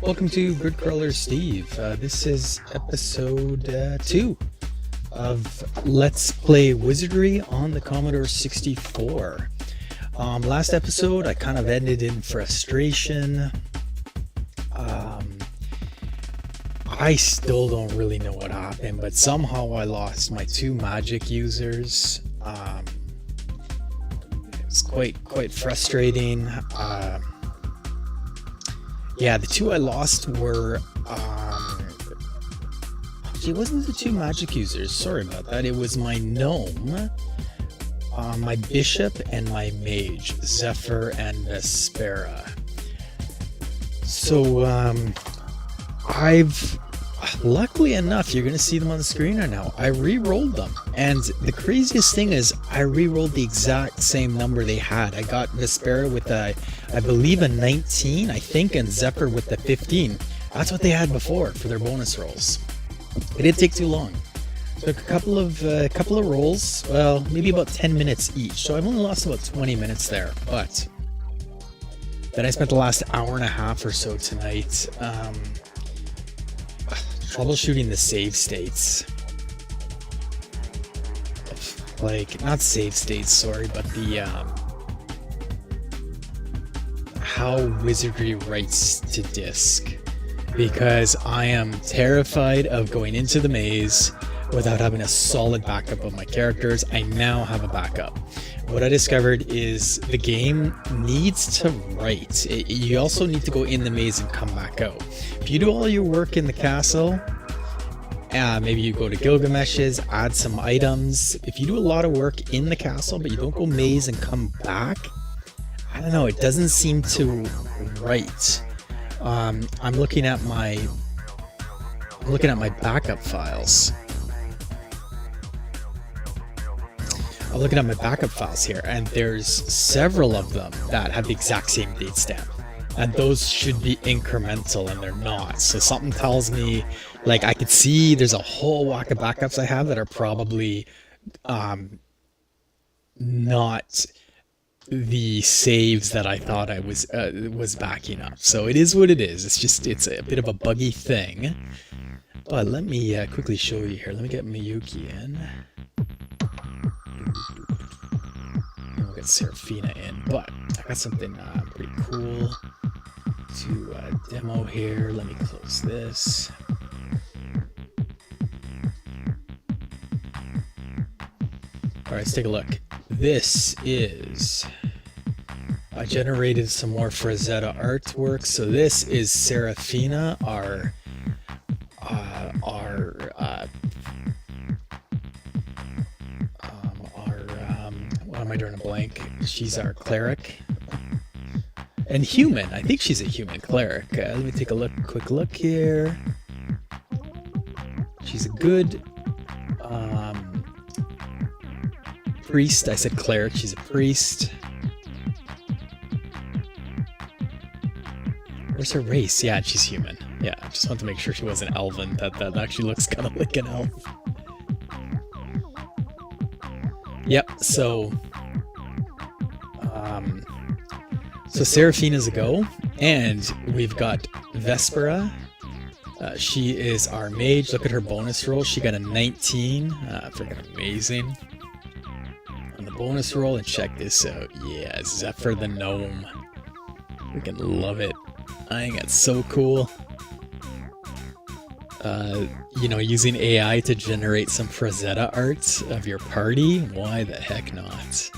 Welcome to Grid Crawler Steve. This is episode 2 of Let's Play Wizardry on the Commodore 64. Last episode I kind of ended in frustration. I still don't really know what happened, but somehow I lost my 2 magic users. It was quite frustrating. Yeah, the 2 I lost were, actually it wasn't the 2 magic users, sorry about that. It was my gnome, my bishop, and my mage, Zephyr and Vespera. So, luckily enough, you're going to see them on the screen right now. I re-rolled them, and the craziest thing is I re-rolled the exact same number they had. I got Vespera with I believe a 19, I think, and Zephyr with the 15. That's what they had before for their bonus rolls. It didn't take too long. Took a couple of rolls, well, maybe about 10 minutes each. So I've only lost about 20 minutes there, but then I spent the last hour and a half or so tonight troubleshooting the save states. Like, not save states, sorry, but the how Wizardry writes to disk, because I am terrified of going into the maze without having a solid backup of my characters. I now have a backup. What I discovered is the game needs to write. You also need to go in the maze and come back out. If you do all your work in the castle, maybe you go to Gilgamesh's, add some items. If you do a lot of work in the castle but you don't go maze and come back, I don't know, it doesn't seem to write. I'm looking at my backup files. I'm looking at my backup files here, and there's several of them that have the exact same date stamp, and those should be incremental, and they're not. So something tells me, like, I could see there's a whole whack of backups I have that are probably not the saves that I thought I was backing up. So it is what it is. It's a bit of a buggy thing. But let me quickly show you here. Let me get Miyuki in. We'll get Seraphina in. But I got something pretty cool to demo here. Let me close this. Alright, let's take a look. This is... I generated some more Frazetta artwork. So this is Seraphina, our what am I drawing a blank? She's our cleric. And human. I think she's a human cleric. Let me take a quick look here. She's a good priest. I said cleric. She's a priest. Where's her race? Yeah, she's human. Yeah, I just wanted to make sure she wasn't elven. That actually looks kind of like an elf. Yep. So Seraphina's a go, and we've got Vespera. She is our mage. Look at her bonus roll. She got a 19. Freaking amazing. On the bonus roll, and check this out. Yeah, Zephyr the gnome. Freaking love it. I think that's so cool. You know, using AI to generate some Frazetta art of your party. Why the heck not?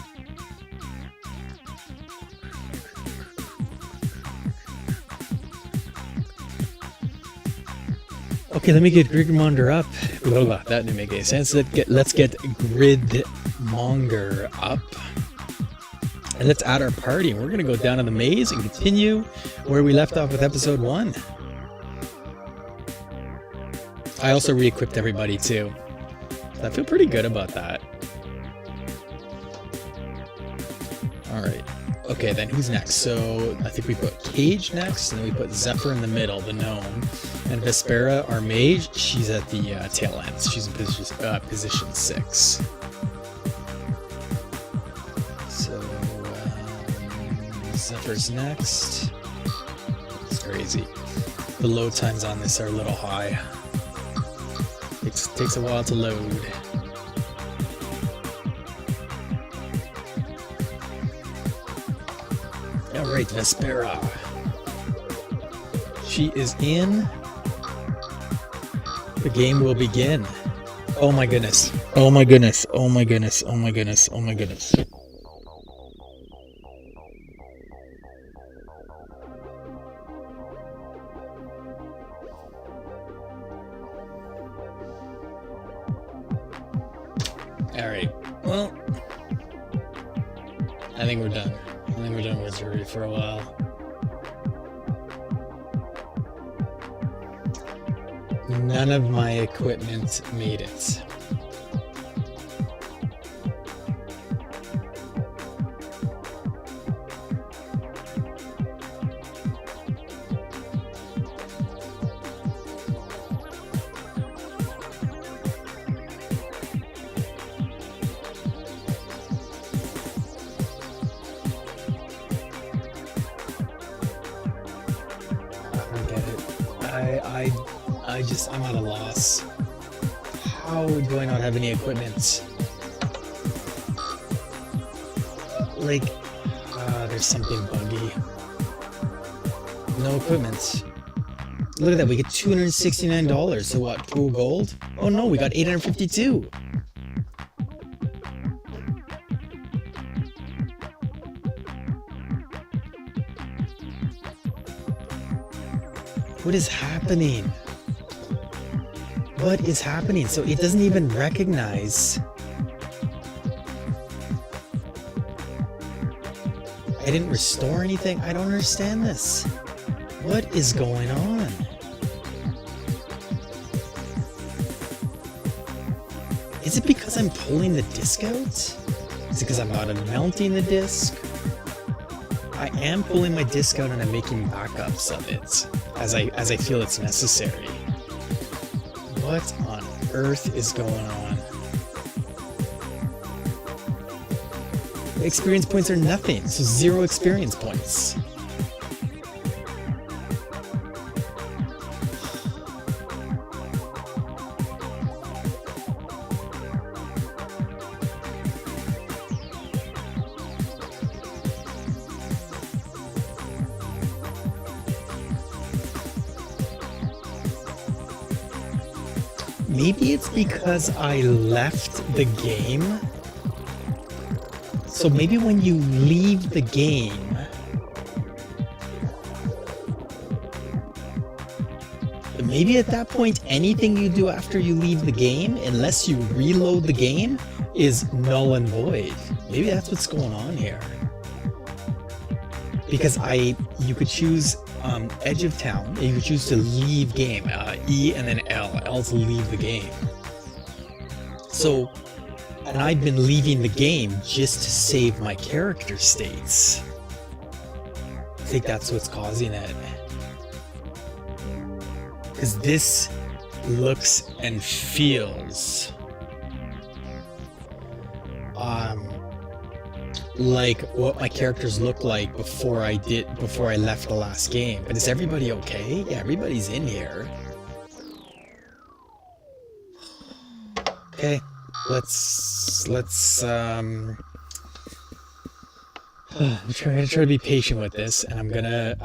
Okay, let me get Gridmonger up. Blah, blah, that didn't make any sense. Let's get Gridmonger up. And let's add our party. And we're going to go down to the maze and continue where we left off with episode 1. I also re-equipped everybody too. I feel pretty good about that. Alright. Okay, then who's next? So I think we put Cage next, and then we put Zephyr in the middle, the gnome. And Vespera, our mage, she's at the tail end. She's in position 6. So Zephyr's next. It's crazy. The load times on this are a little high. Takes a while to load. Alright, Vespera. She is in. The game will begin. Oh my goodness. Oh my goodness. Oh my goodness. Oh my goodness. Oh my goodness. Alright. Well, I think we're done. I think we're done with Wizardry for a while. None of my equipment made it. I'm at a loss. How do I not have any equipment? Like, there's something buggy. No equipment. Look at that, we get $269. So what, cool gold? Oh no, we got 852. What is happening? What is happening? So it doesn't even recognize. I didn't restore anything. I don't understand this. What is going on? Is it because I'm pulling the disc out? Is it because I'm not mounting the disc? I am pulling my disc out and I'm making backups of it as I feel it's necessary. What on earth is going on? Experience points are nothing, so 0 experience points. Maybe it's because I left the game. So maybe when you leave the game, maybe at that point, anything you do after you leave the game, unless you reload the game, is null and void. Maybe that's what's going on here. Because you could choose edge of town, and you could choose to leave game, E and then L to leave the game. So, and I've been leaving the game just to save my character states. I think that's what's causing it. Because this looks and feels like what my characters looked like before I left the last game. But is everybody okay? Yeah, everybody's in here. Okay, let's I'm gonna try to be patient with this, and I'm gonna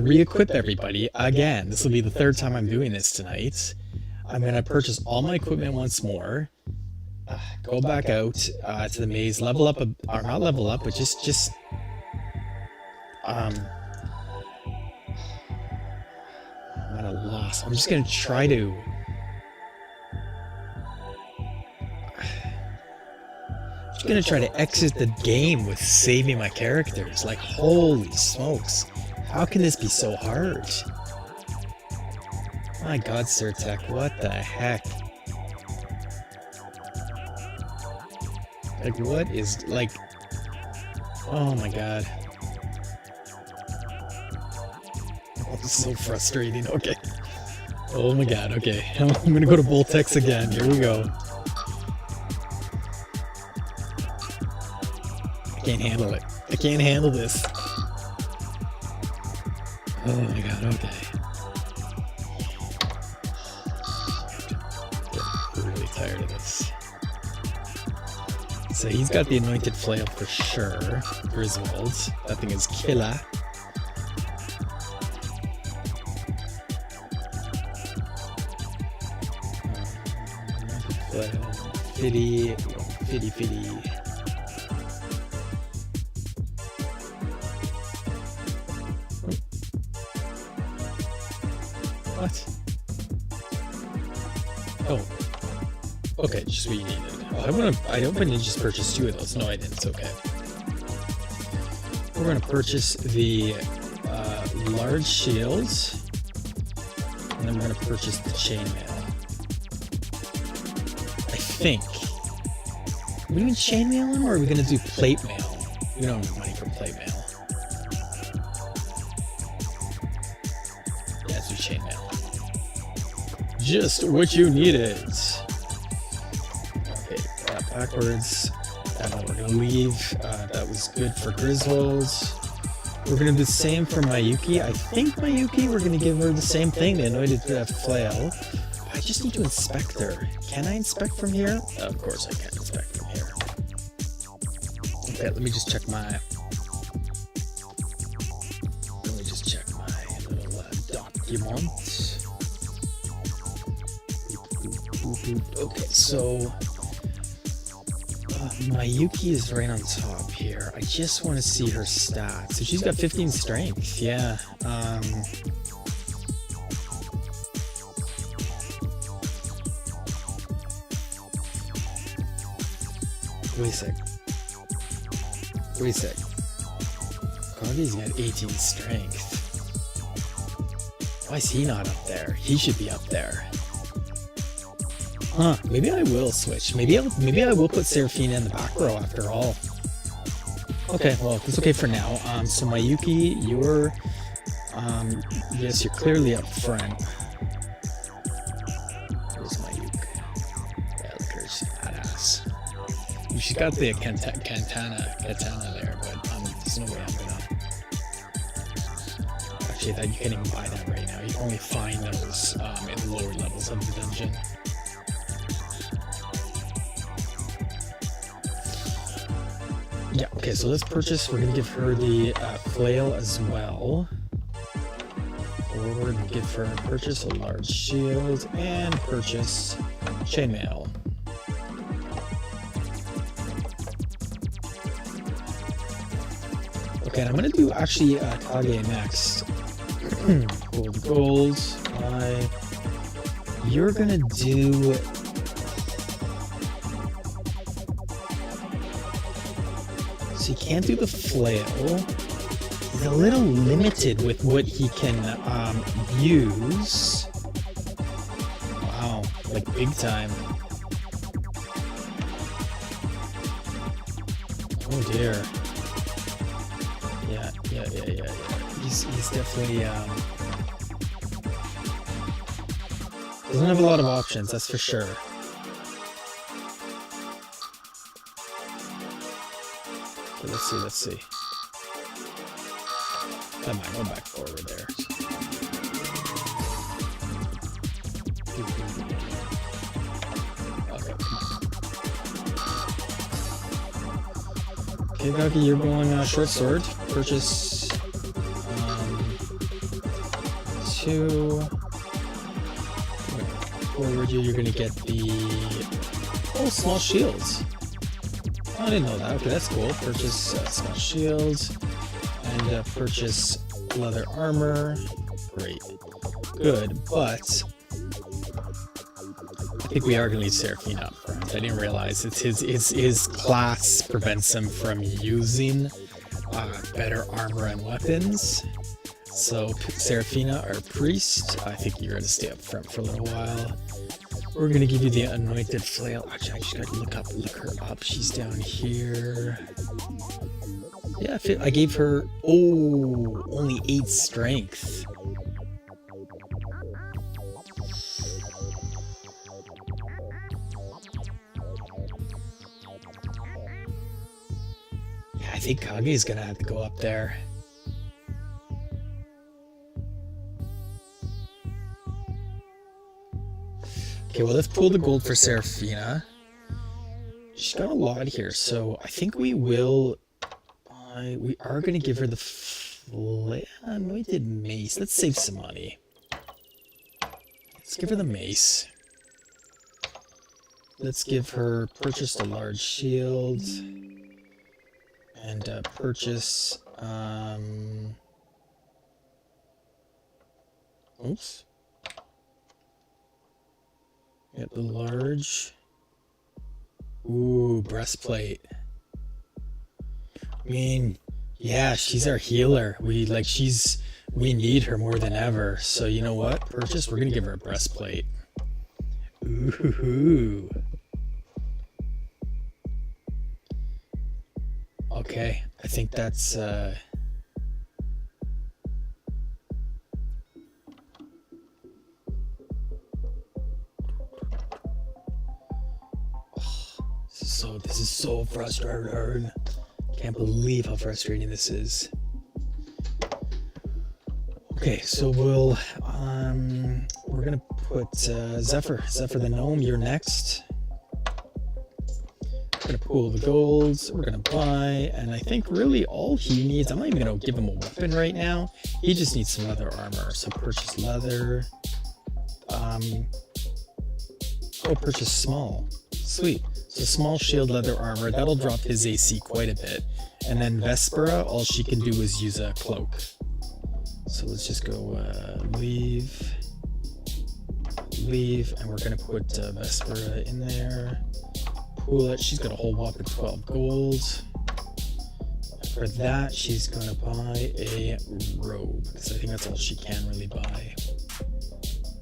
re-equip everybody again. This will be the 3rd time I'm doing this tonight. I'm gonna purchase all my equipment once more. Go back out to the maze, level up, or not level up, but just I'm at a loss. I'm just gonna try to exit the game with saving my characters. Like, holy smokes, how can this be so hard? My god, Sir Tech, what the heck? Like, what is, like, oh my god. Oh, this is so frustrating. Okay. Oh my god, okay. I'm gonna go to Voltex again. Here we go. I can't handle it. I can't handle this. Oh my god, okay. I'm really tired of this. So he's got the anointed flail for sure. Griswold. That thing is killer. Fitty. What? Oh. Okay, just what you needed. Oh, I hope I didn't just purchase 2 of those. No, I didn't. It's okay. We're gonna purchase the large shields, and then we're gonna purchase the chainmail. I think. Are we doing chainmail on, or are we gonna do plate mail? We don't have money for plate mail. Yeah, let's do chainmail. Just what you needed. Okay, backwards. We're gonna leave. That was good for Griswold's. We're gonna do the same for Mayuki. I think Mayuki, we're gonna give her the same thing, the anointed flail. I just need to inspect her. Can I inspect from here? Of course I can inspect from here. Okay, let me just check my little document. Okay, so Mayuki is right on top here. I just want to see her stats. So she's got 15 strength. Yeah. Wait a sec. Kage's got 18 strength. Why is he not up there? He should be up there. Huh, maybe I will switch. Maybe I will put Seraphina in the back row after all. Okay, well, it's okay for now. So Mayuki, you're yes, you're clearly up front. Where's Mayuki? Yeah, look at her, she's badass. She's got the katana there, but there's no way I'm gonna. Actually, that you can't even buy that right now. You can only find those in the lower levels of the dungeon. Yeah, okay, so let's purchase. We're gonna give her the flail as well. Or we're gonna give her purchase a large shield and purchase chainmail. Okay, and I'm gonna do actually Kage next. Gold. You're gonna do. So he can't do the flail. He's a little limited with what he can use. Wow, like big time. Oh dear. Yeah. He's definitely doesn't have a lot of options, that's for sure. Let's see. Come on, go back forward there. Okay, come on. Okay, Gaki, you're going short sword. Purchase 2. Forward you're gonna get the small shields. I didn't know that. Okay, that's cool. Purchase small shields and purchase leather armor. Great. Good, but I think we are going to need Seraphina up front. I didn't realize it's his class prevents him from using better armor and weapons. So Seraphina, our priest, I think you're going to stay up front for a little while. We're gonna give you the anointed flail. Actually, I just gotta look her up. She's down here. Yeah, I gave her only 8 strength. Yeah, I think Kage's gonna have to go up there. Okay, well, let's pull the gold for Seraphina. She's got a lot here, so I think we will... we are going to give her the... we did mace. Let's save some money. Let's give her the mace. Let's give her... purchase a large shield. And purchase... oops. Get the large. Ooh, breastplate. I mean, yeah, she's our healer. We need her more than ever. So you know what? Purchase, we're gonna give her a breastplate. Ooh. Okay, I think that's this is so frustrating. Can't believe how frustrating this is. Okay, so we're gonna put Zephyr the gnome. You're next. We're gonna pool the golds. We're gonna buy, and I think really all he needs. I'm not even gonna give him a weapon right now. He just needs some leather armor. So purchase leather. Purchase small. Sweet. So small shield leather armor, that'll drop his AC quite a bit. And then Vespera, all she can do is use a cloak. So let's just go leave, and we're gonna put Vespera in there. Pool it, she's got a whole whopping 12 gold. For that, she's gonna buy a robe, because I think that's all she can really buy.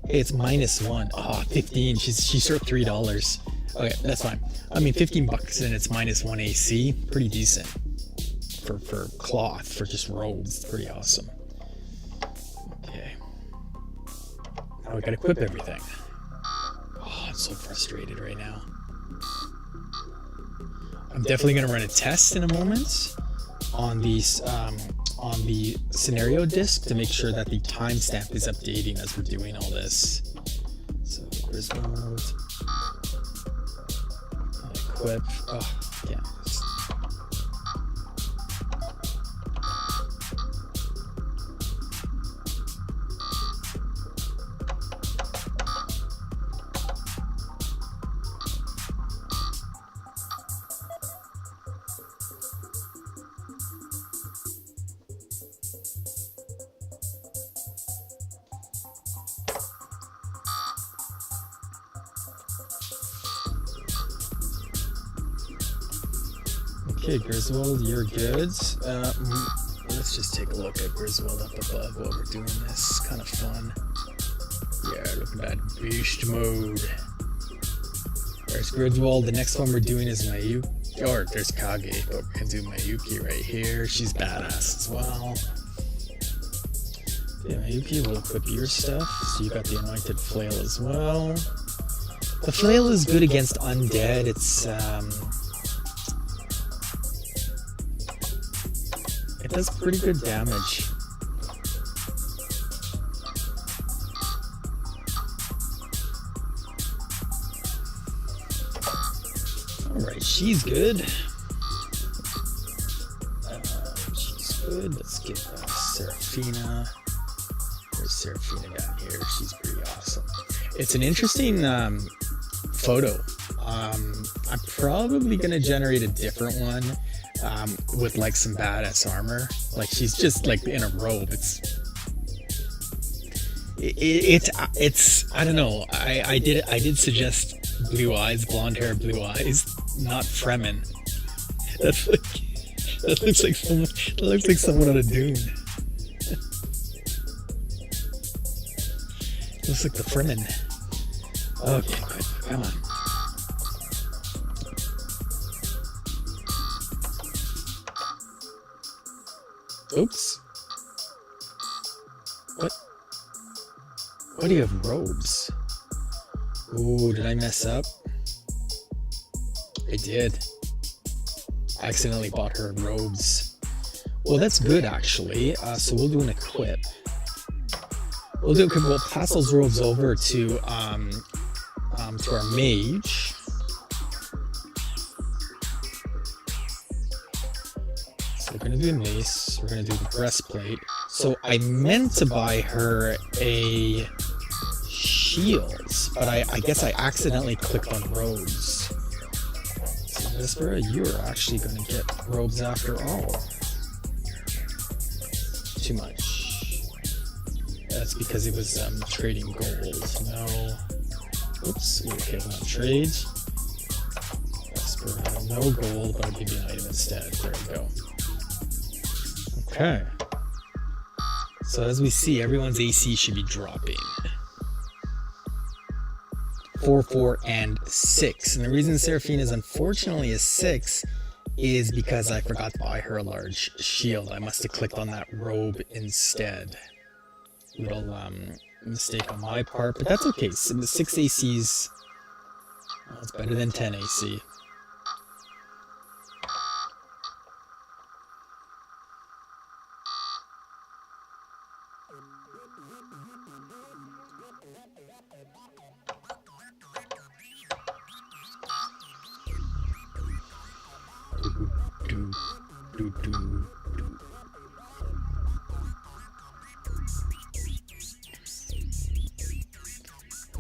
Hey, it's -1. Ah, 15, she's short $3. Okay, that's fine. I mean, 15 bucks and it's -1 AC. Pretty decent. For cloth, for just robes. It's pretty awesome. Okay. Now we gotta equip everything. Oh, I'm so frustrated right now. I'm definitely gonna run a test in a moment on these on the scenario disk to make sure that the timestamp is updating as we're doing all this. So Griswold. Equip. Oh, yeah. Okay, Griswold, you're good. Let's just take a look at Griswold up above while we're doing this. Kind of fun. Yeah, look at that beast mode. There's Griswold. The next one we're doing is Mayuki. Or there's Kage, but we can do Mayuki right here. She's badass as well. Yeah, Mayuki will equip your stuff. So you got the Anointed Flail as well. The Flail is good against undead. It does pretty good damage. Alright, she's good. She's good. Let's get Seraphina. There's Seraphina down here. She's pretty awesome. It's an interesting photo. I'm probably going to generate a different one. With like some badass armor, like she's just like in a robe. It's I don't know. I did suggest blue eyes, blonde hair, blue eyes, not Fremen. That looks like someone on a Dune. Looks like the Fremen. Okay, good. Come on. Oops. What? What do you have robes? Ooh, did I mess up? I did. I accidentally bought her robes. Well, that's good actually. So we'll do an equip. We'll pass those robes over to to our mage. So we're gonna do a mace, we're gonna do the breastplate. So I meant to buy her a shield, but I guess I accidentally clicked on robes. So Vespera, you're actually gonna get robes after all. Too much. That's because it was trading gold. No. Oops. Okay, we'll not trade. Vespera, no gold, but I'll give you an item instead. There we go. Okay. So as we see, everyone's AC should be dropping. 4, 4, and 6. And the reason Seraphine is unfortunately a 6 is because I forgot to buy her a large shield. I must have clicked on that robe instead. Little mistake on my part, but that's okay. So the 6 ACs, well, it's better than 10 AC.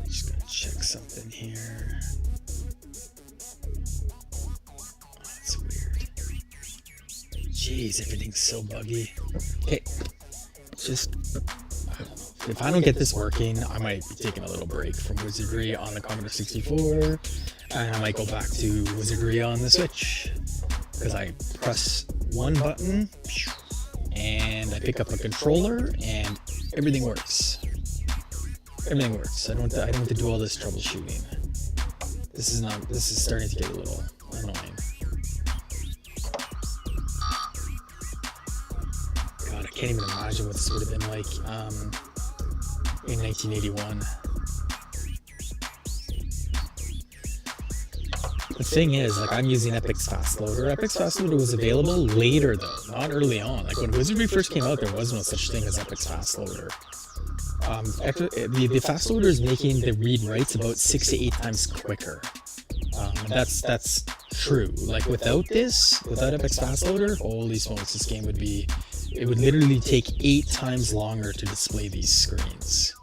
Just gonna check something here. Oh, that's weird. Jeez, everything's so buggy. Okay, just, I don't know. If I don't get this working, I might be taking a little break from Wizardry on the Commodore 64, and I might go back to Wizardry on the Switch. Because I press one button and I pick up a controller and everything works. Everything works. I don't have to do all this troubleshooting. This is starting to get a little annoying. God, I can't even imagine what this would have been like in 1981. The thing is, like, I'm using Epic's Fast Loader. Epic's Fast Loader was available later, though, not early on. Like, when Wizardry first came out, there was no such thing as Epic's Fast Loader. The Fast Loader is making the read writes about 6 to 8 times quicker. That's true. Like, without Epic's Fast Loader, holy smokes, this game it would literally take 8 times longer to display these screens.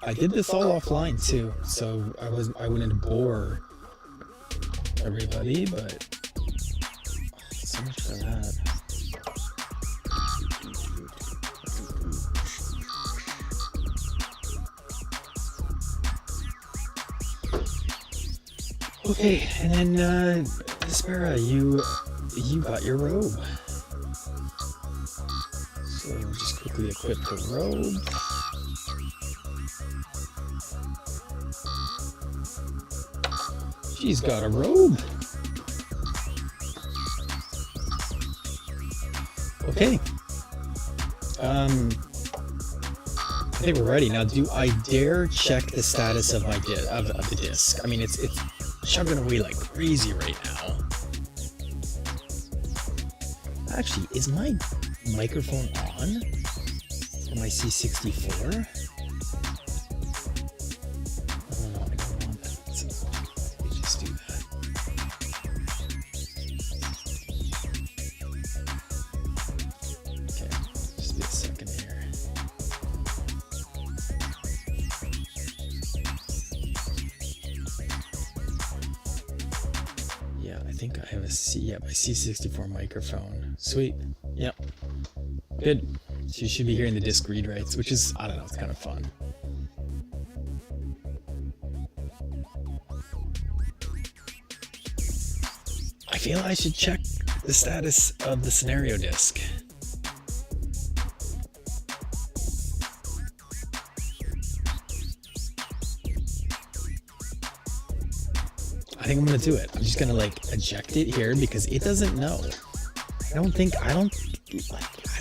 I did this all offline too, so I wouldn't bore everybody, but so much for that. Okay, and then Vespera, you got your robe. So we'll just quickly equip the robe. She's got a robe. Okay. I think we're ready now. Do I dare check the status of my of the disc? I mean, it's chugging away like crazy right now. Actually, is my microphone on my C64? Oh no, I don't want that. So let me just do that. Okay, just be a second here. Yeah, I think I have my C64 microphone. Sweet. Yep. Good. So you should be hearing the disc read writes, which is, I don't know, it's kind of fun. I feel I should check the status of the scenario disc. I think I'm gonna do it. I'm just gonna like eject it here because it doesn't know. I don't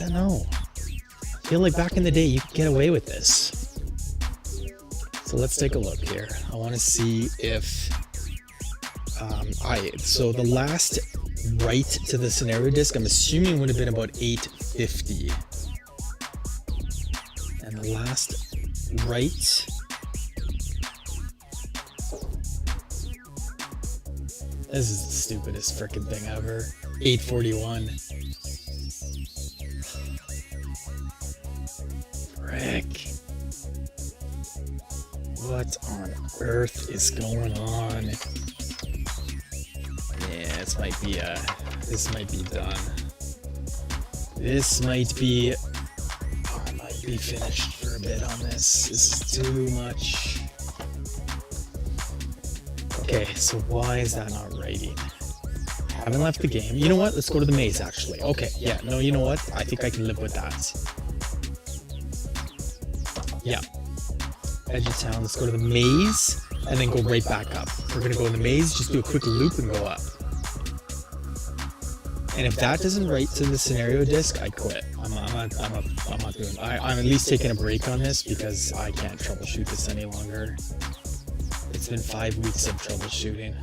know. I feel like back in the day you could get away with this. So let's take a look here. I want to see if So the last write to the scenario disc, I'm assuming would have been about 850. And the last write... This is the stupidest frickin' thing ever. 841. Frick. What on earth is going on? Yeah, this might be done. This might be finished for a bit on this. This is too much. Okay, so why is that not writing? Haven't left the game. You know what? Let's go to the maze, actually. Okay, yeah, no, you know what? I think I can live with that. Yeah. Edge of town, let's go to the maze, and then go right back up. We're gonna go in the maze, just do a quick loop and go up. And if that doesn't write to the scenario disc, I quit. I'm not doing it. I'm at least taking a break on this because I can't troubleshoot this any longer. It's been 5 weeks of troubleshooting.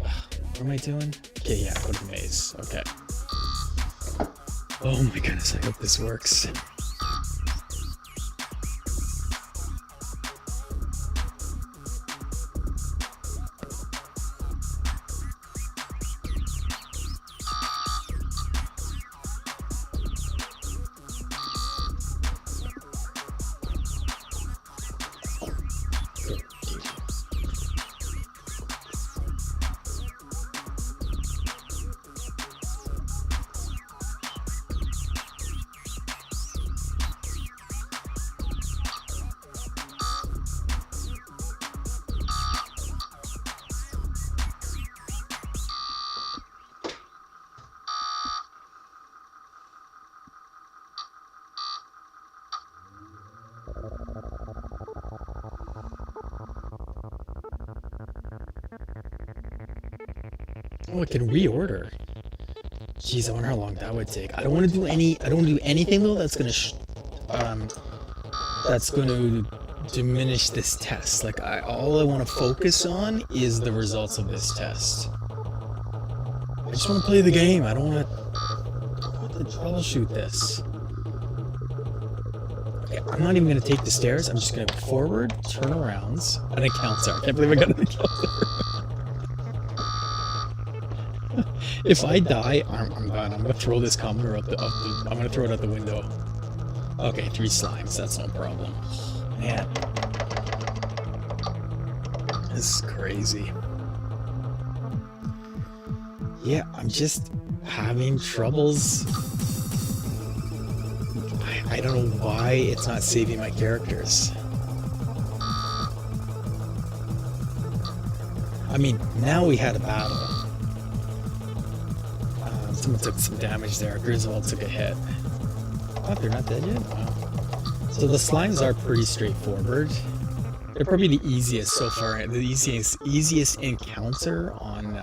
What am I doing? Okay, yeah, go to the maze. Okay. Oh my goodness, I hope this works. Oh, it can reorder. Jeez, I wonder how long that would take. I don't want to do anything though that's gonna diminish this test. Like, all I want to focus on is the results of this test. I just want to play the game. I don't want to troubleshoot this. Okay, I'm not even gonna take the stairs. I'm just gonna go forward, turn around, an encounter. I can't believe I got an encounter. If I die, I'm done. I'm gonna throw this Commodore I'm gonna throw it out the window. Okay, 3 slimes. That's no problem. Man, this is crazy. Yeah, I'm just having troubles. I don't know why it's not saving my characters. I mean, now we had a battle. Someone took some damage there. Griswold took a hit. Oh, they're not dead yet? Wow. So the slimes are pretty straightforward. They're probably the easiest so far. The easiest encounter on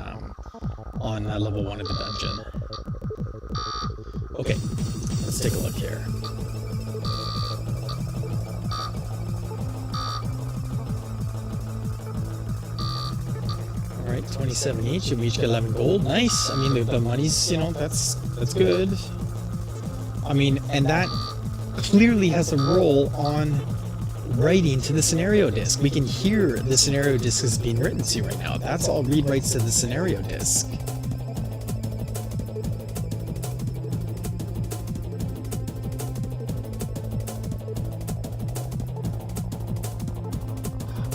level 1 of the dungeon. Okay, let's take a look here. Alright, 27 each, and we each get 11 gold. Nice. I mean, the money's, you know, that's good. I mean, and that clearly has a role on writing to the scenario disc. We can hear the scenario disc is being written to right now. That's all read writes to the scenario disc.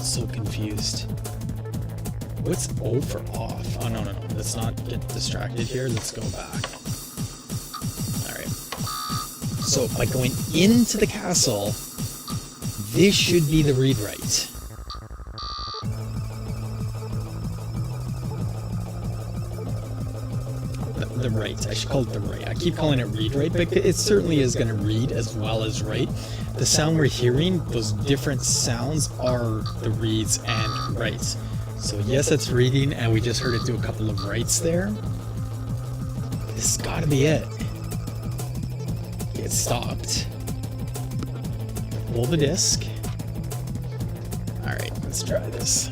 So confused. What's over off? Oh, no. Let's not get distracted here. Let's go back. Alright. So by going into the castle, this should be the read-write. The write. I should call it the write. I keep calling it read-write, but it certainly is going to read as well as write. The sound we're hearing, those different sounds are the reads and writes. So yes, it's reading, and we just heard it do a couple of writes there. This has got to be it. It stopped. Roll the disc. Alright, let's try this.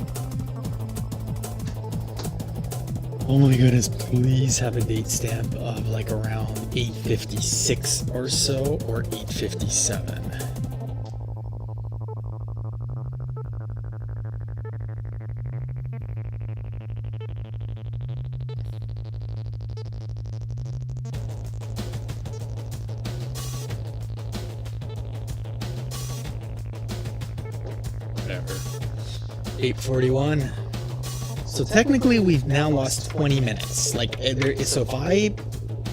Oh my goodness, please have a date stamp of like around 856 or so, or 857. Whatever. 841. So technically we've now lost 20 minutes. Like, so if I,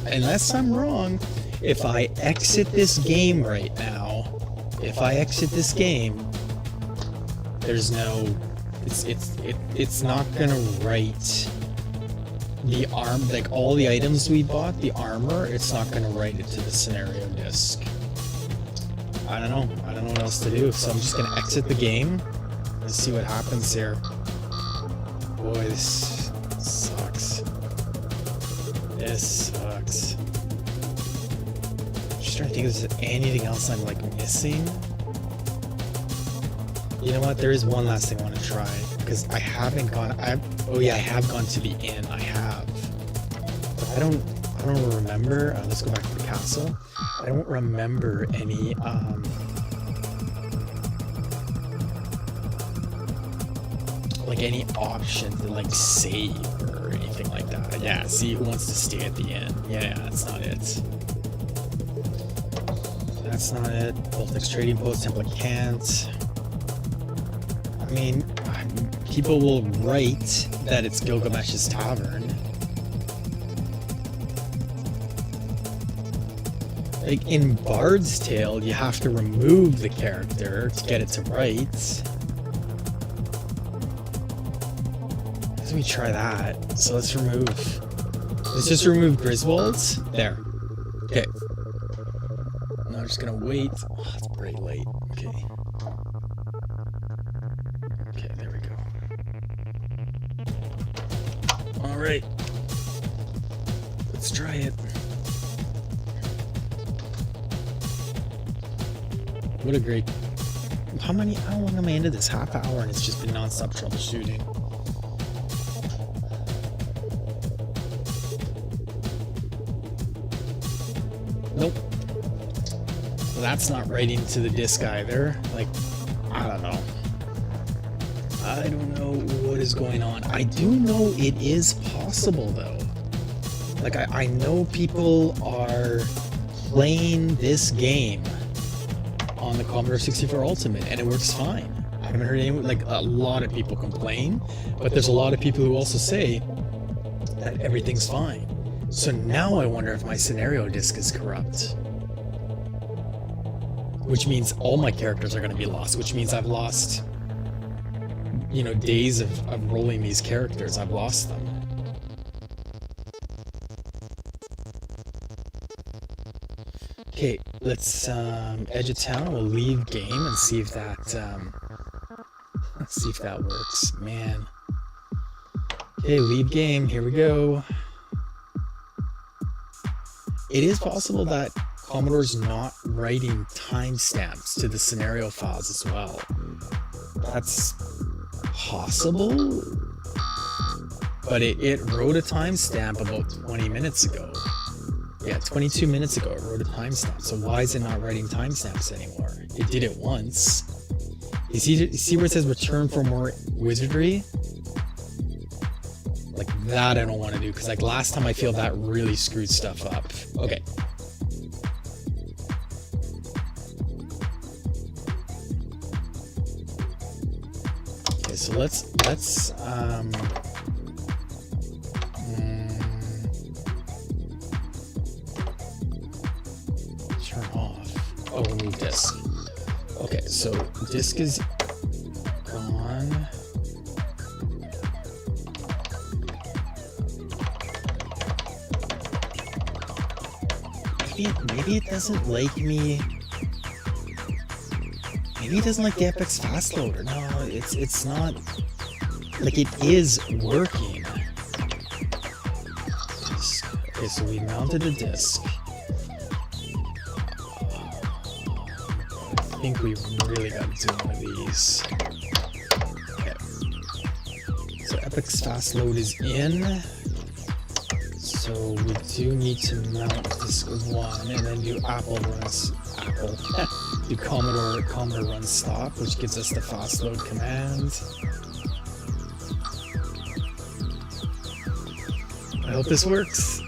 unless I'm wrong, if I exit this game right now, there's no, it's not gonna write the like all the items we bought, the armor, it's not gonna write it to the scenario disc. I don't know what else to do, so I'm just gonna exit the game. Let's see what happens here. Boy, this sucks. This sucks. Just trying to think if there's anything else I'm like missing. You know what? There is one last thing I want to try, because I haven't gone. Oh yeah, I have gone to the inn. I have. But I don't remember. Let's go back to the castle. I don't remember any like any option to like save or anything like that. Yeah, see who wants to stay at the inn. Yeah, that's not it. That's not it. Voltex Trading Post, Template can't. I mean, people will write that it's Gilgamesh's Tavern. Like in Bard's Tale, you have to remove the character to get it to write. Let me try that. So let's just remove Griswold's. There. Okay. Now I'm just gonna wait. Oh, it's pretty late. Okay. Okay, there we go. Alright. Let's try it. What a great... How long am I into this? Half hour and it's just been non-stop troubleshooting. Nope. So that's not writing to the disc either. Like, I don't know. I don't know what is going on. I do know it is possible though. Like, I know people are playing this game on the Commodore 64 Ultimate and it works fine. I haven't heard anyone, like a lot of people complain, but there's a lot of people who also say that everything's fine. So now I wonder if my scenario disc is corrupt. Which means all my characters are going to be lost, which means I've lost, you know, days of rolling these characters. I've lost them. Okay, let's edge of town. We'll leave game and see if that works. Man. Okay, leave game. Here we go. It is possible that Commodore's not writing timestamps to the scenario files as well. That's possible, but it wrote a timestamp about 20 minutes ago. Yeah, 22 minutes ago it wrote a timestamp. So why is it not writing timestamps anymore? It did it once. You see where it says return for more wizardry? Like that I don't want to do, because like last time I feel that really screwed stuff up. Okay. Okay, so let's turn off. Oh, remove disk. Okay, so disk is gone. Maybe it doesn't like me. Maybe it doesn't like the Epic's fast loader. No, it's not. Like it is working. Okay, so we mounted a disc. I think we really got to do one of these. Epic's fast load is in. So we do need to mount disc 1 and then do do Commodore run stop, which gives us the fast load command. I hope this works.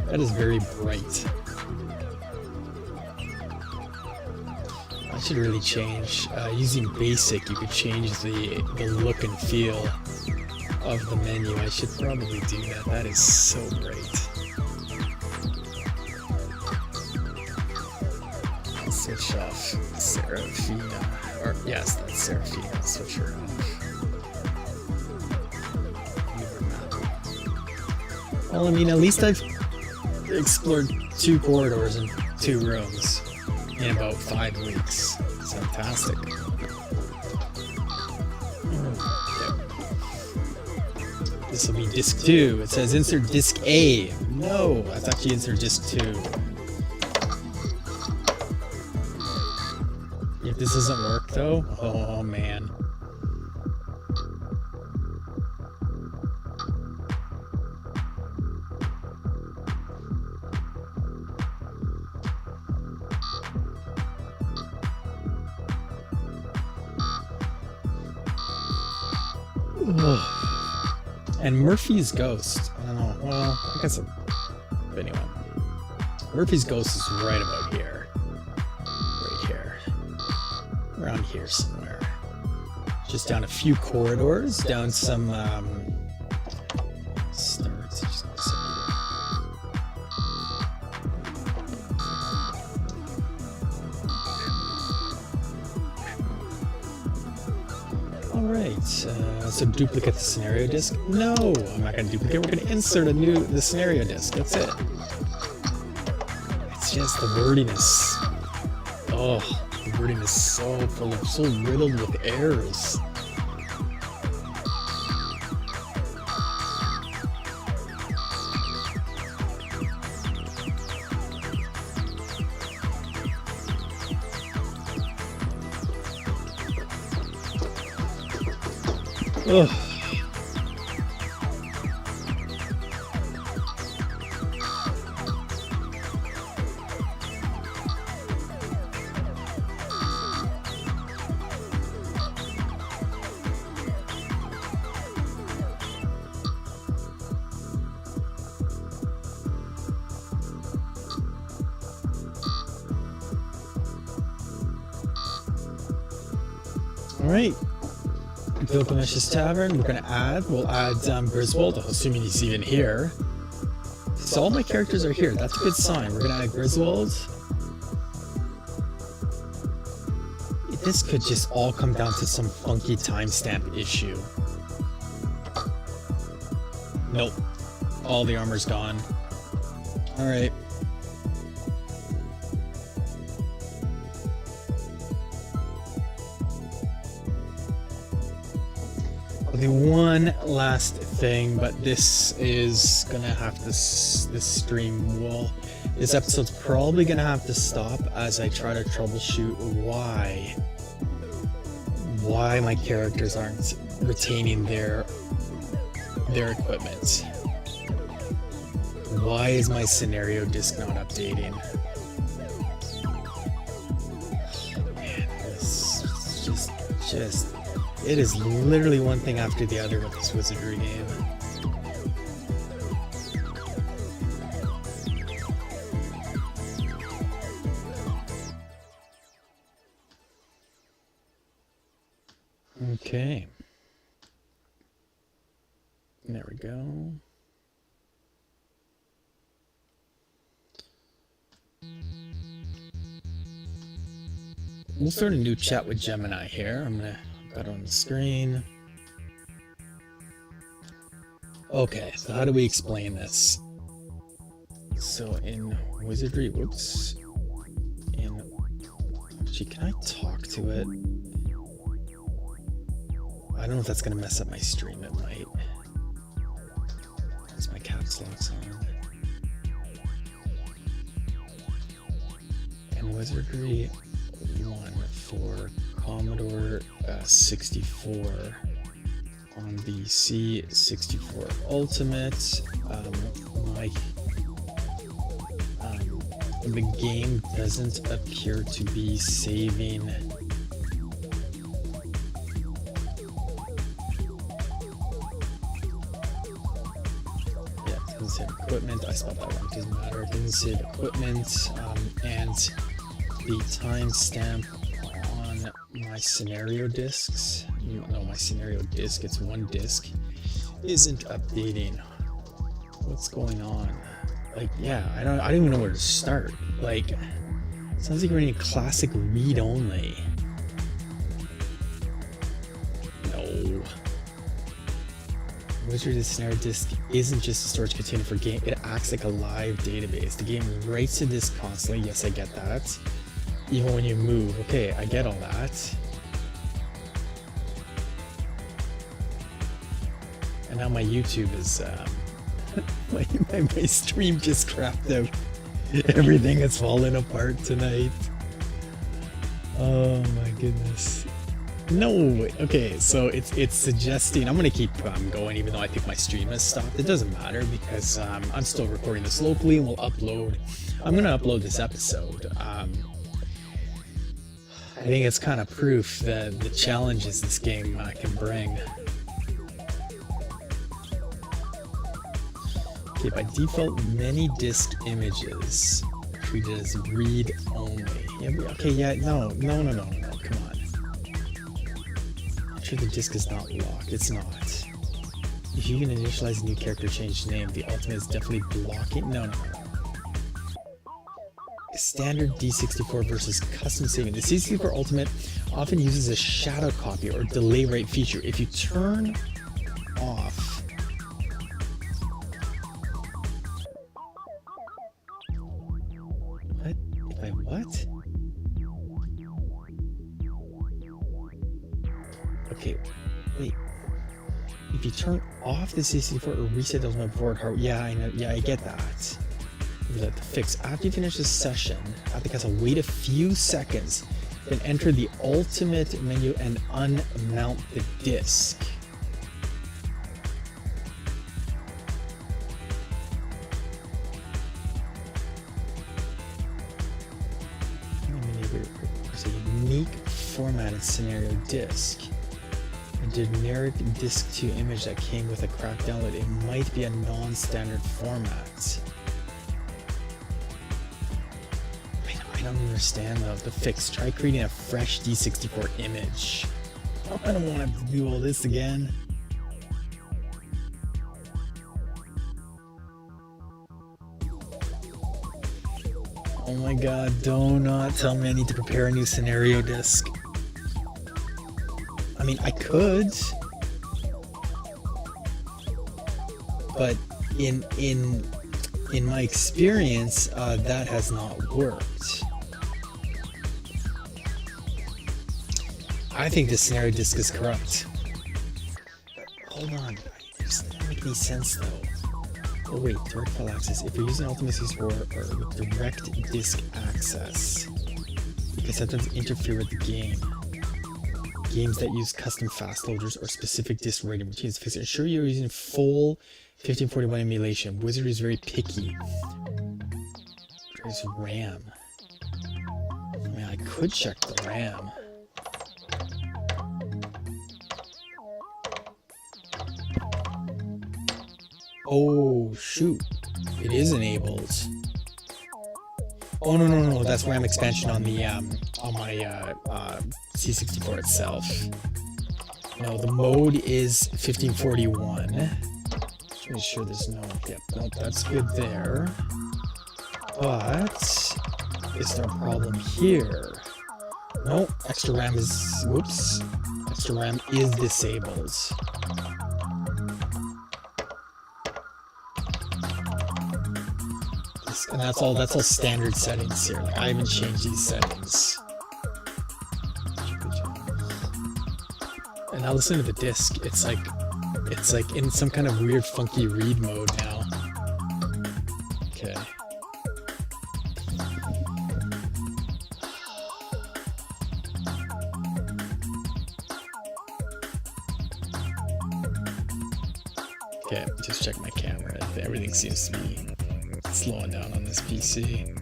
That is very bright. I should really change. Using basic, you could change the look and feel of the menu. I should probably do that. That is so bright. I'll switch off Serafina. Or, yes, that's Serafina. I'll switch her off. Well, I mean, at least I've explored 2 corridors and 2 rooms in about 5 weeks. It's fantastic. Okay. This will be disc 2. It says insert disc A. No, I thought you insert disc 2. If this doesn't work though, oh man. And Murphy's Ghost. I don't know. Well, I guess. But anyway, Murphy's Ghost is right about here. Right here. Around here somewhere. Just down a few corridors, down some starts. Just gonna say Alright, so duplicate the scenario disk? No, I'm not going to duplicate, we're going to insert the scenario disk, that's it. It's just the wordiness. Oh, the wording is so riddled with errors. Ugh. All right. Gilgamesh's Tavern, we'll add Griswold, assuming he's even here. So all my characters are here, that's a good sign. We're gonna add Griswold. This could just all come down to some funky timestamp issue. Nope. All the armor's gone. Alright. The one last thing, but this is gonna have to, this episode's probably gonna have to stop as I try to troubleshoot why my characters aren't retaining their equipment. Why is my scenario disk not updating? Man, this is just it is literally one thing after the other with this Wizardry game. Okay. There we go. We'll start a new chat with Gemini here. I'm gonna got it on the screen. Okay, so how do we explain this? So in Wizardry, whoops. Actually, can I talk to it? I don't know if that's gonna mess up my stream, it might. As my caps lock's on. Wizardry 1 for Commodore 64 on the C64 Ultimate. The game doesn't appear to be saving. Yeah, it doesn't save equipment. I spelled that wrong. Doesn't matter. It doesn't save equipment, and the timestamp on my scenario discs. No, my scenario disc. It's one disc. Isn't updating. What's going on? Like, yeah, I don't even know where to start. Like, sounds like we're in classic read only. No. Wizardry scenario disk isn't just a storage container for game. It acts like a live database. The game writes to disk constantly. Yes, I get that. Even when you move. Okay, I get all that. And now my YouTube is my stream just crapped out. Everything is falling apart tonight. Oh my goodness. No, okay, so it's suggesting I'm gonna keep going even though I think my stream has stopped. It doesn't matter because I'm still recording this locally and we'll upload. I'm gonna upload this episode. I think it's kind of proof that the challenges this game can bring. Okay, by default, many disk images treated as read only. Yeah, okay, yeah, no, come on. I'm sure the disk is not locked. It's not. If you can initialize a new character, change name, the ultimate is definitely blocking. No. Standard D64 versus custom saving. The C64 Ultimate often uses a shadow copy or delay rate feature. If you turn off what? Okay, wait. If you turn off the C64 or reset the ultimate board hard, yeah, I know. Yeah, I get that. The fix. After you finish the session, applicator wait a few seconds, then enter the ultimate menu and unmount the disc. Unique formatted scenario disk. A generic disk to image that came with a cracked download. It might be a non-standard format. I don't understand though. The fix. Try creating a fresh D64 image. I don't want to do all this again. Oh my god, do not tell me I need to prepare a new scenario disk. I mean, I could. But in my experience, that has not worked. I think the scenario disk is corrupt. Hold on, it doesn't make any sense though. Oh wait, direct file access. If you're using Ultimate C64 or with direct disk access, you can sometimes interfere with the game. Games that use custom fast loaders or specific disk writing routines. Fix it. Ensure you're using full 1541 emulation. Wizardry is very picky. There's RAM. I mean, I could check the RAM. Oh shoot, it is enabled. Oh no, that's RAM expansion on the on my C64 itself. No, the mode is 1541. Just make sure there's no. Yep, nope, that's good there. But is there a problem here? No, extra RAM is. Whoops, extra RAM is disabled. And that's all standard settings here. Like, I haven't changed these settings. And now listen to the disc. It's like in some kind of weird funky read mode now. Okay. Okay, just check my camera. Everything seems to be slowing down on this PC.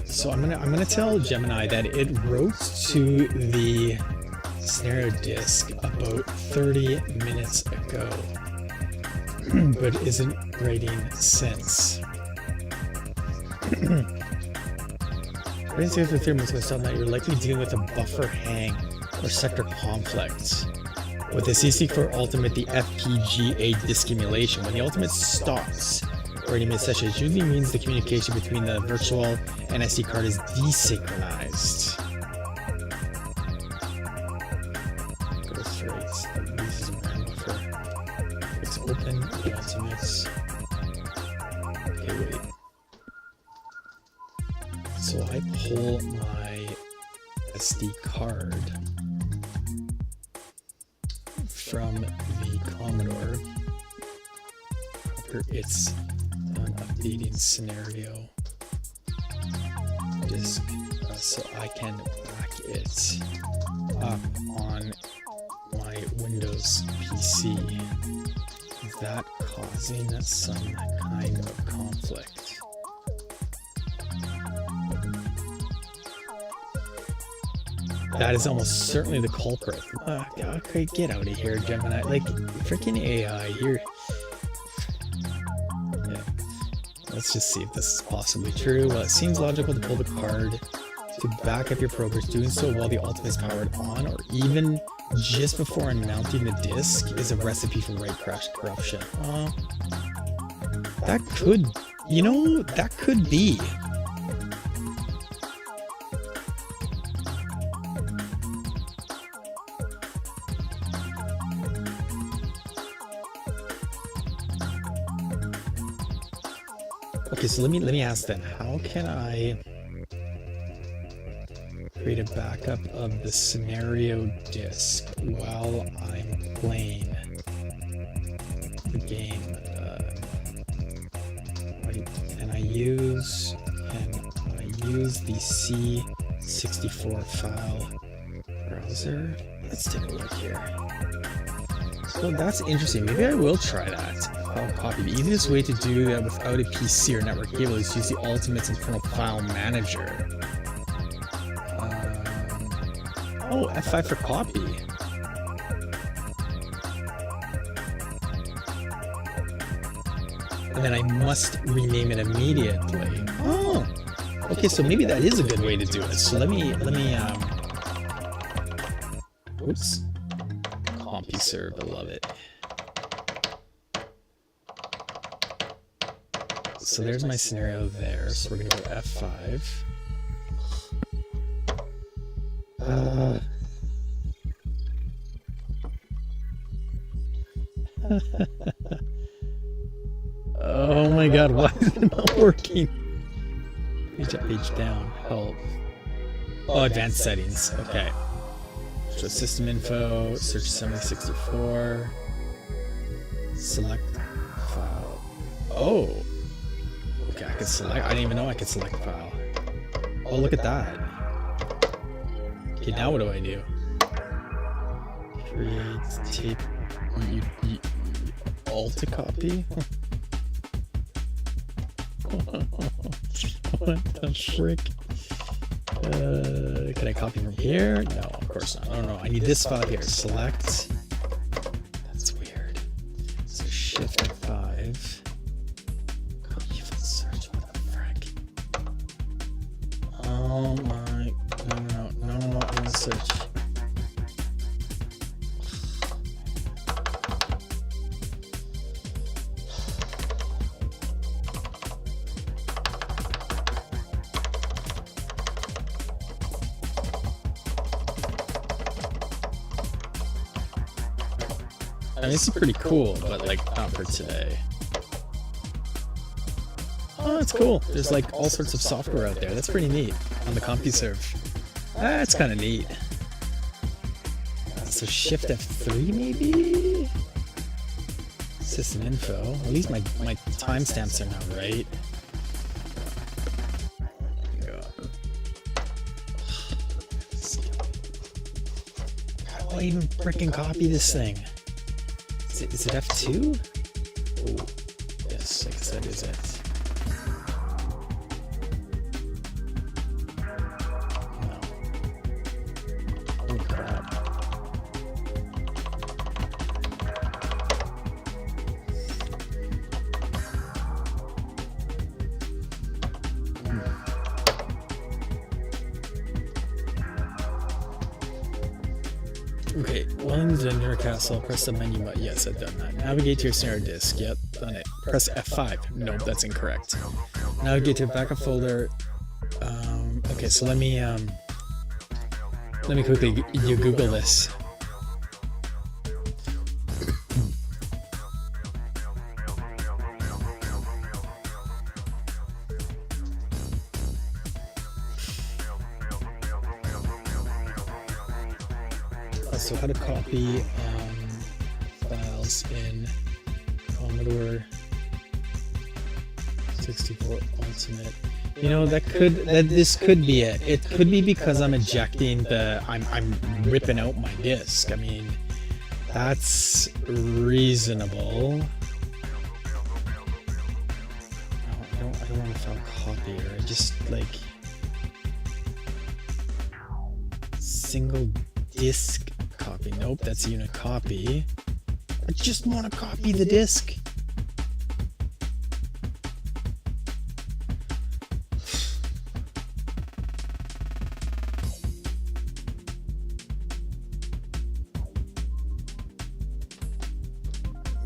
So I'm gonna tell Gemini that it wrote to the scenario disk about 30 minutes ago, but isn't writing since. Writing to the theorem is going to tell that you're likely dealing with a buffer hang or sector conflict. With the C64 Ultimate, the FPGA disk emulation, when the Ultimate stops writing messages, usually means the communication between the virtual and SD card is desynchronized. It's open the Ultimates. Okay, wait. So I pull my SD card from the Commodore after it's done updating scenario disk, so I can back it up on my Windows PC. Is that causing some kind of conflict? That is almost certainly the culprit. Okay, get out of here, Gemini. Like, freaking AI, you're... Yeah. Let's just see if this is possibly true. Well, it seems logical to pull the card to back up your progress. Doing so while the Ultimate is powered on, or even just before unmounting the disk, is a recipe for write crash corruption. That could... You know, that could be. Okay, so let me ask then, how can I create a backup of the scenario disk while I'm playing the game? Can I use the C64 file browser? Let's take a look here. So that's interesting. Maybe I will try that. File copy. The easiest way to do that without a PC or network cable is to use the Ultimate's internal file manager. Oh, F5 for copy. And then I must rename it immediately. Oh, okay. So maybe that is a good way to do it. So let me oops. CompuServe, I love it. So there's my scenario there. So we're gonna go F5. Oh my god, why is it not working? Page up, page down, help. Oh, advanced settings, okay. So system info, search 7064, select file. Oh, okay, I can select, I didn't even know I could select file. Oh, look at that. Okay, now what do I do? Create tape, alt to copy? What the frick? Can I copy from here? No, of course not. Oh no, I need this file here. Select. That's weird. So Shift F5. Copy for search. What the frick? Oh my. No. I want to search. I mean, this is pretty cool, but like not for today. Oh, that's cool. There's like all sorts of software out there. That's pretty neat on the CompuServe. That's kind of neat. So Shift F3 maybe? System info. At least my timestamps are now right. Go even freaking copy this thing? Is it F2? Oh, yes, I guess that is it. No. Oh crap. Okay, while in the dungeon or castle, press the menu button. Yes, I've done that. Navigate to your snare disk. Yep, done it. Press F5. Nope, that's incorrect. Navigate to a backup folder. Okay, so let me quickly Google this. So how to copy files in Commodore 64 Ultimate. You know, this could be it. It could be because I'm ejecting I'm ripping out my disk. I mean, that's reasonable. I don't want to file copier. I just like single disk copy. Nope, that's unit copy. I just want to copy the disk.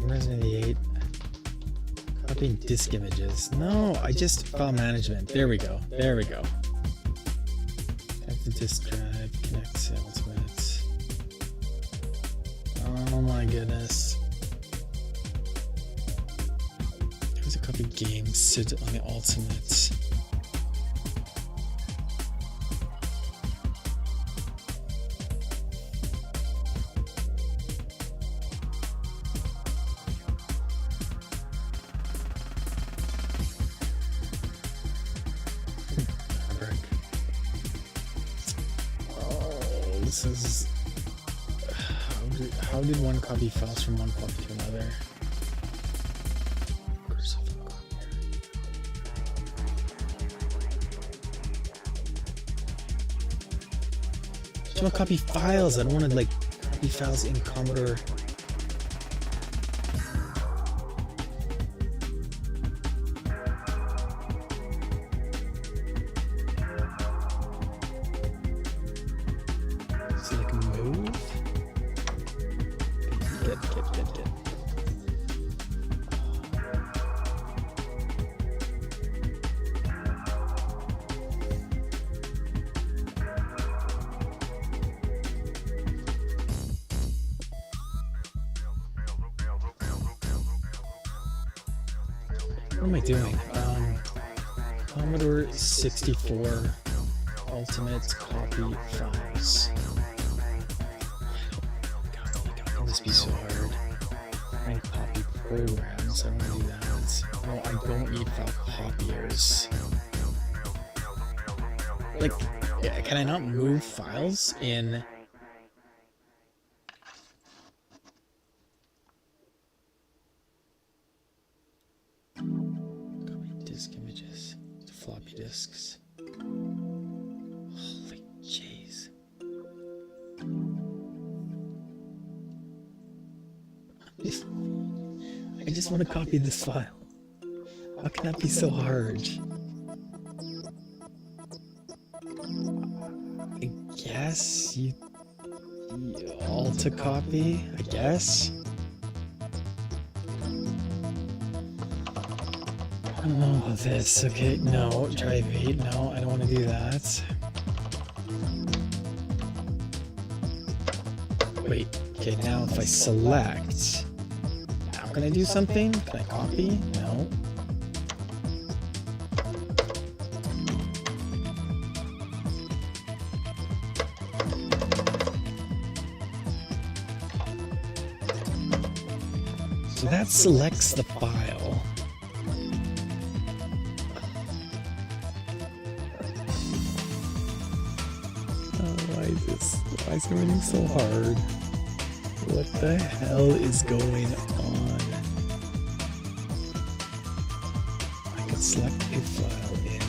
Resident Evil 8. Copying disk images. No, I just file management. There we go. There we go. Connect the disk drive. Connect Ultimate. Oh my goodness. There's a copy games sit on the Ultimate. This is how did one copy files from one copy to another? Just want to copy files. I don't want to like copy files in Commodore. What am I doing? Commodore 64 Ultimate copy files. God, how can this be so hard? Trying to copy programs. I don't want to do that. No, I don't need file copiers. Like, yeah, can I not move files in? Disk images to floppy disks. Holy jeez. I just want to copy this file. How can that be so hard? I guess you alt to copy, I guess. I don't know about this. Okay, no. Drive 8. No, I don't want to do that. Wait. Okay, now if I select... Now can I do something? Can I copy? No. So that selects the file. Why is everything so hard? What the hell is going on? I can select a file in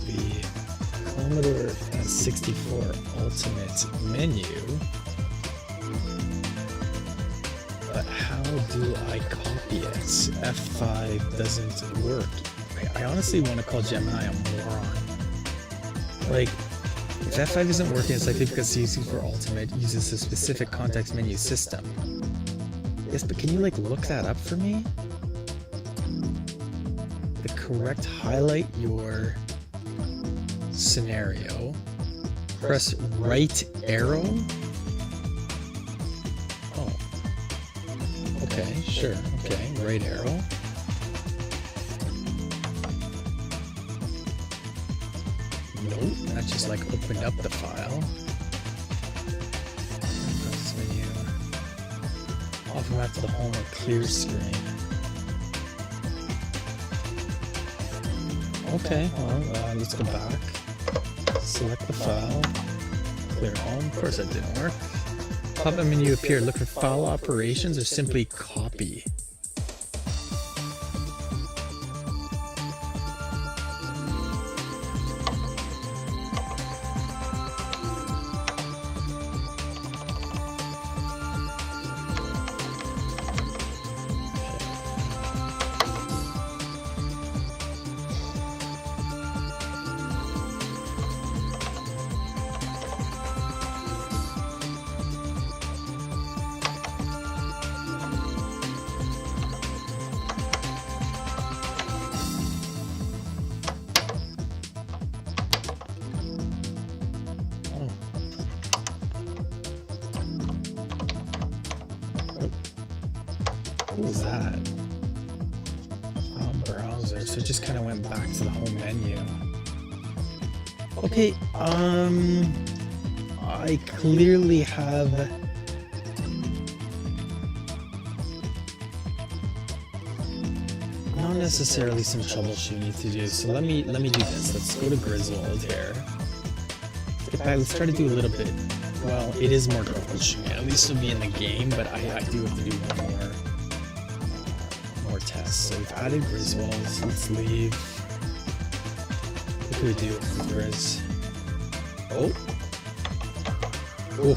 the Commodore 64 Ultimate menu, but how do I copy it? F5 doesn't work. I honestly want to call Gemini a moron. Like, if F5 isn't working, it's likely because C64 Ultimate uses a specific context menu system. Yes, but can you like look that up for me? The correct highlight your scenario. Press right arrow. Oh. Okay, sure. Okay, right arrow. Nope, that just like opened up the file. Press menu. I'll go back to the home or clear screen. Okay, well, let's go back. Select the file. Clear home. Of course that didn't work. Pop-up menu appeared. Look for file operations or simply copy. What was that? Browser. So it just kind of went back to the home menu. Okay, I clearly have not necessarily some troubleshooting to do. So let me do this. Let's go to Griswold here. Let's try to do a little bit. Well, it is more troubleshooting. At least it'll be in the game, but I do have to do one more test. So we've added Griswolds. Let's leave. What can we do with Grizz? Oh. Oh.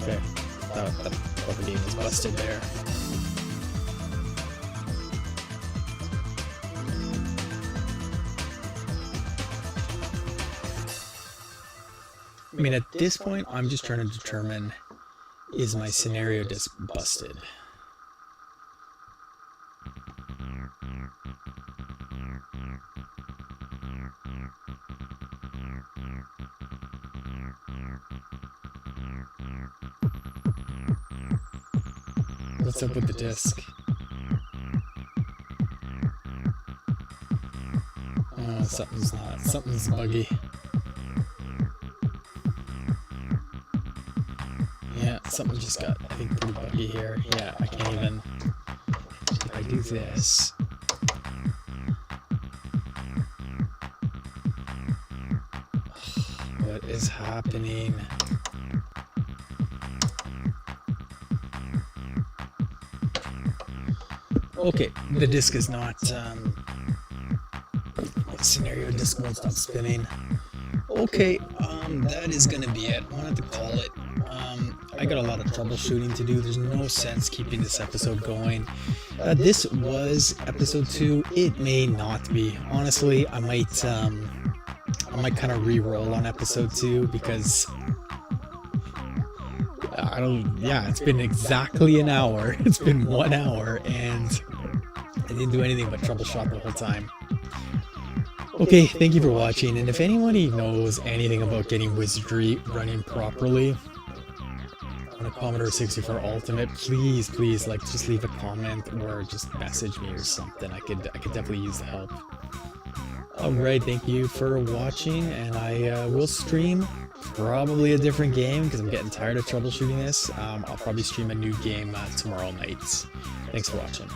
Okay. That game was busted there. I mean, at this point, I'm just trying to determine, is my scenario disk busted? What's up with the disk? Oh, something's buggy. Yeah, something just got, I think, pretty buggy here. Yeah, I can't even, if I do this. What is happening? Okay, the disk is not, scenario disk won't stop spinning. Okay, that is gonna be it. I'm gonna have to call it. I got a lot of troubleshooting to do. There's no sense keeping this episode going. This was episode 2. It may not be. Honestly, I might kind of re-roll on episode 2 because it's been exactly an hour. It's been 1 hour and I didn't do anything but troubleshoot the whole time. Okay, thank you for watching, and if anybody knows anything about getting Wizardry running properly on a Commodore 64 Ultimate, please, just leave a comment or just message me or something. I could definitely use the help. Alright, thank you for watching, and I will stream probably a different game because I'm getting tired of troubleshooting this. I'll probably stream a new game tomorrow night. Thanks for watching.